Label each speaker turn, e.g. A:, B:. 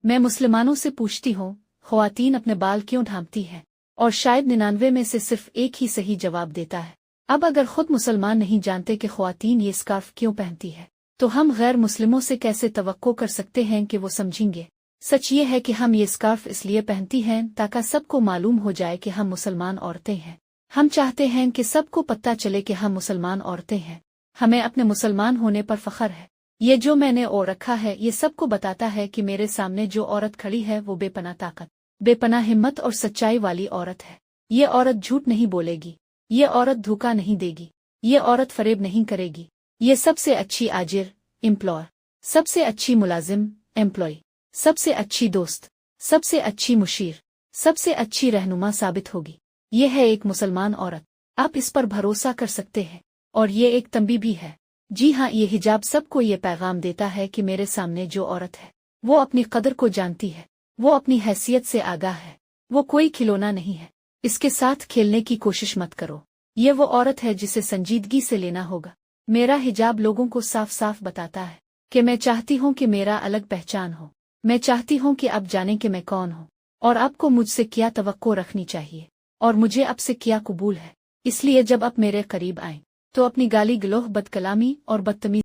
A: मैं मुसलमानों से पूछती हूँ, ख्वातीन अपने बाल क्यों ढांपती हैं? और शायद 99 में से सिर्फ एक ही सही जवाब देता है। अब अगर खुद मुसलमान नहीं जानते कि ख्वातीन ये स्कार्फ क्यों पहनती है, तो हम गैर मुस्लिमों से कैसे तवक्को कर सकते हैं कि वो समझेंगे? सच ये है कि हम ये स्कार्फ इसलिए पहनती हैं ताकि सबको मालूम हो जाए कि हम मुसलमान औरतें हैं। हम चाहते हैं कि सबको पता चले कि हम मुसलमान औरतें हैं। हमें अपने मुसलमान होने पर फख्र है। ये जो मैंने ओढ़ रखा है ये सबको बताता है कि मेरे सामने जो औरत खड़ी है वो बेपनाह ताकत, बेपनाह हिम्मत और सच्चाई वाली औरत है। ये औरत झूठ नहीं बोलेगी, ये औरत धोखा नहीं देगी, ये औरत फरेब नहीं करेगी। ये सबसे अच्छी आजिर, एम्प्लॉयर, सबसे अच्छी मुलाजिम, एम्प्लॉय, सबसे अच्छी दोस्त, सबसे अच्छी मुशीर, सबसे अच्छी रहनुमा साबित होगी। ये है एक मुसलमान औरत। आप इस पर भरोसा कर सकते हैं। और ये एक तंबी भी है। जी हाँ, ये हिजाब सबको ये पैगाम देता है कि मेरे सामने जो औरत है वो अपनी कदर को जानती है, वो अपनी हैसियत से आगाह है, वो कोई खिलौना नहीं है। इसके साथ खेलने की कोशिश मत करो। ये वो औरत है जिसे संजीदगी से लेना होगा। मेरा हिजाब लोगों को साफ साफ बताता है कि मैं चाहती हूँ कि मेरा अलग पहचान हो। मैं चाहती हूँ कि आप जानें कि मैं कौन हूँ और आपको मुझसे क्या तवक्को रखनी चाहिए और मुझे आपसे क्या कबूल है। इसलिए जब आप मेरे करीब आएं तो अपनी गाली गलौह, बदकलामी और बदतमीजी